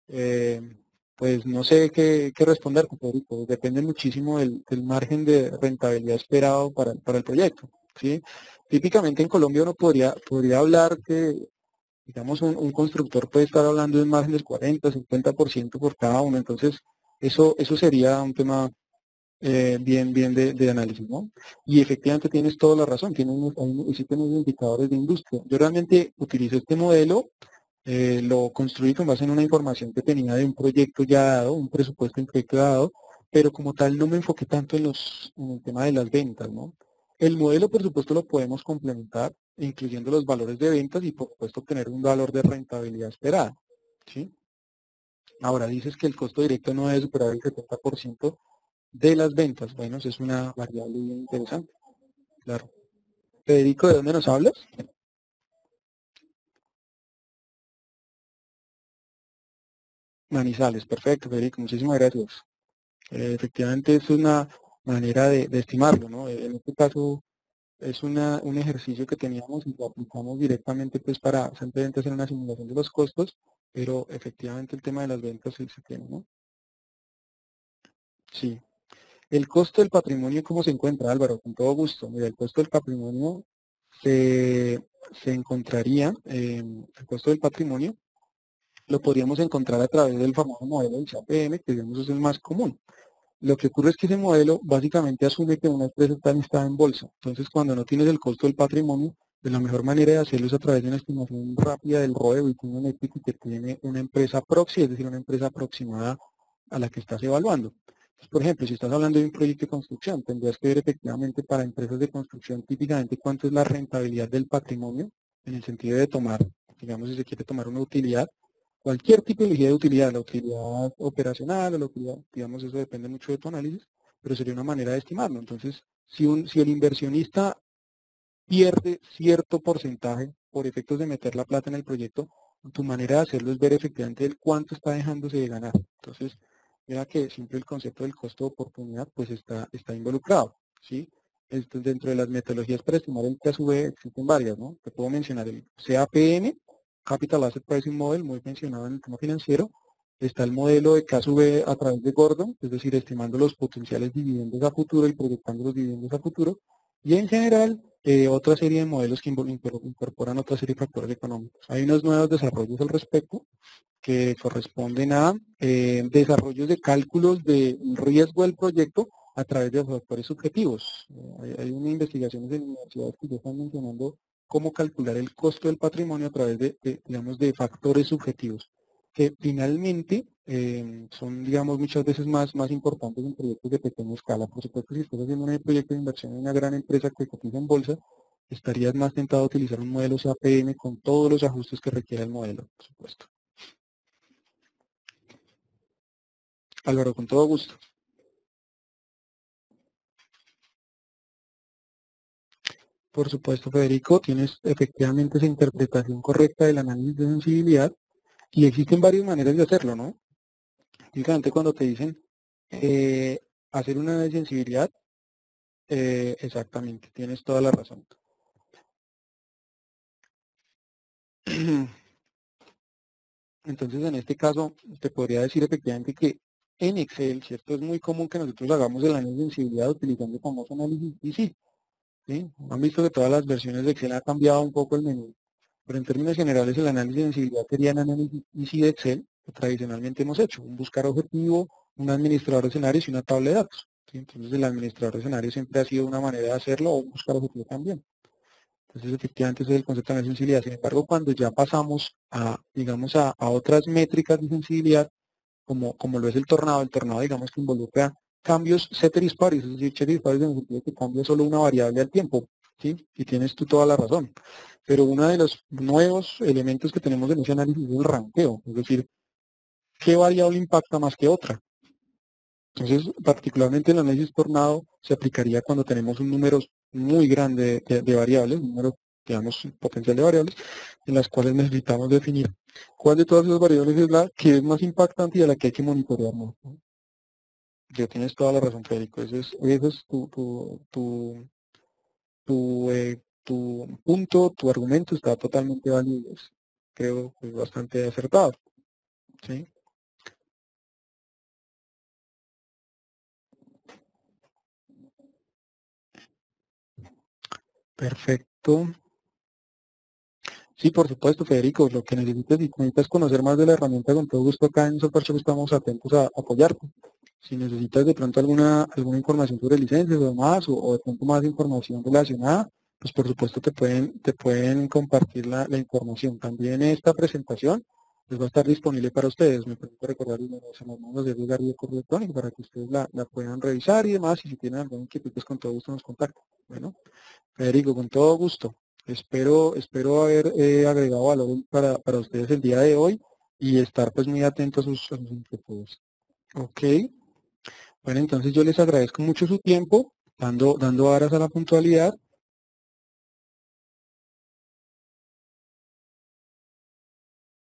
Speaker 1: Eh, pues no sé qué responder, Federico. Depende muchísimo del margen de rentabilidad esperado para el proyecto, ¿sí? Típicamente en Colombia uno podría hablar que, digamos, un constructor puede estar hablando de un margen del 40, 50% por cada uno. Entonces, eso sería un tema bien de análisis, ¿no? Y efectivamente tienes toda la razón. Existen unos indicadores de industria. Yo realmente utilizo este modelo, lo construí con base en una información que tenía de un proyecto ya dado, un presupuesto en proyecto dado, pero como tal no me enfoqué tanto en el tema de las ventas, ¿no? El modelo, por supuesto, lo podemos complementar, incluyendo los valores de ventas y, por supuesto, obtener un valor de rentabilidad esperada, ¿sí? Ahora, dices que el costo directo no debe superar el 70% de las ventas. Bueno, eso es una variable bien interesante, claro. Federico, ¿de dónde nos hablas? Manizales, perfecto, Federico, muchísimas gracias. Efectivamente es una manera de estimarlo, ¿no? En este caso es un ejercicio que teníamos y lo aplicamos directamente pues para simplemente hacer una simulación de los costos, pero efectivamente el tema de las ventas sí se tiene, ¿no? Sí. El costo del patrimonio, ¿cómo se encuentra, Álvaro? Con todo gusto. Mira, el costo del patrimonio se encontraría, el costo del patrimonio lo podríamos encontrar a través del famoso modelo del CAPM, que digamos es el más común. Lo que ocurre es que ese modelo básicamente asume que una empresa está listada en bolsa. Entonces, cuando no tienes el costo del patrimonio, pues la mejor manera de hacerlo es a través de una estimación rápida del ROE, Return on Equity, que tiene una empresa proxy, es decir, una empresa aproximada a la que estás evaluando. Entonces, por ejemplo, si estás hablando de un proyecto de construcción, tendrías que ver efectivamente para empresas de construcción típicamente cuánto es la rentabilidad del patrimonio, en el sentido de tomar, digamos, si se quiere tomar una utilidad, cualquier tipología de utilidad, la utilidad operacional, o la utilidad, digamos, eso depende mucho de tu análisis, pero sería una manera de estimarlo. Entonces, si el inversionista pierde cierto porcentaje por efectos de meter la plata en el proyecto, tu manera de hacerlo es ver efectivamente el cuánto está dejándose de ganar. Entonces, mira que siempre el concepto del costo de oportunidad pues está involucrado, ¿sí? Dentro de las metodologías para estimar el KSV existen varias, ¿no? Te puedo mencionar el CAPM, Capital Asset Pricing Model, muy mencionado en el tema financiero. Está el modelo de KSV a través de Gordon, es decir, estimando los potenciales dividendos a futuro y proyectando los dividendos a futuro. Y en general, otra serie de modelos que incorporan otra serie de factores económicos. Hay unos nuevos desarrollos al respecto que corresponden a desarrollos de cálculos de riesgo del proyecto a través de factores subjetivos. Hay unas investigaciones en universidades que ya están mencionando cómo calcular el costo del patrimonio a través digamos, de factores subjetivos, que finalmente son, digamos, muchas veces más importantes en proyectos de pequeña escala. Por supuesto, si estás haciendo un proyecto de inversión en una gran empresa que cotiza en bolsa, estarías más tentado a utilizar un modelo CAPM con todos los ajustes que requiere el modelo, por supuesto. Álvaro, con todo gusto. Por supuesto, Federico, tienes efectivamente esa interpretación correcta del análisis de sensibilidad y existen varias maneras de hacerlo, ¿no? Típicamente cuando te dicen hacer una de sensibilidad, exactamente, tienes toda la razón. Entonces, en este caso, te podría decir efectivamente que en Excel, ¿cierto? Es muy común que nosotros hagamos el análisis de sensibilidad utilizando el famoso análisis IC, ¿sí? Han visto que todas las versiones de Excel han cambiado un poco el menú, pero en términos generales el análisis de sensibilidad sería el análisis IC de Excel que tradicionalmente hemos hecho, un buscar objetivo, un administrador de escenarios y una tabla de datos, ¿sí? Entonces, el administrador de escenarios siempre ha sido una manera de hacerlo, o un buscar objetivo también. Entonces, efectivamente, ese es el concepto de sensibilidad. Sin embargo, cuando ya pasamos a, digamos, a otras métricas de sensibilidad, como lo es el tornado, digamos, que involucra cambios ceteris paribus, es decir, ceteris paribus en el sentido de que cambia solo una variable al tiempo, ¿sí? Y tienes tú toda la razón. Pero uno de los nuevos elementos que tenemos en ese análisis es el ranqueo, es decir, ¿qué variable impacta más que otra? Entonces, particularmente el análisis tornado se aplicaría cuando tenemos un número muy grande de variables, un número, digamos, potencial de variables, en las cuales necesitamos definir cuál de todas esas variables es la que es más impactante y a la que hay que monitorear más, ¿no? Ya tienes toda la razón, Federico. Ese es tu punto, tu argumento está totalmente válido. Creo que es bastante acertado, ¿sí? Perfecto. Sí, por supuesto, Federico, lo que necesites, si necesitas conocer más de la herramienta, con todo gusto acá en SoftwareShop estamos atentos a apoyarte. Si necesitas de pronto alguna información sobre licencias o demás, o de pronto más información relacionada, pues por supuesto te pueden compartir la información. También esta presentación les va a estar disponible para ustedes. Me permito recordarles, se nos vamos a hacer llegar vía correo electrónico para que ustedes la puedan revisar y demás, y si tienen alguna inquietud, pues con todo gusto nos contactan. Bueno. Federico, con todo gusto. Espero haber agregado valor para ustedes el día de hoy y estar pues muy atentos a sus inquietudes. Ok, bueno, entonces yo les agradezco mucho su tiempo, dando aras a la puntualidad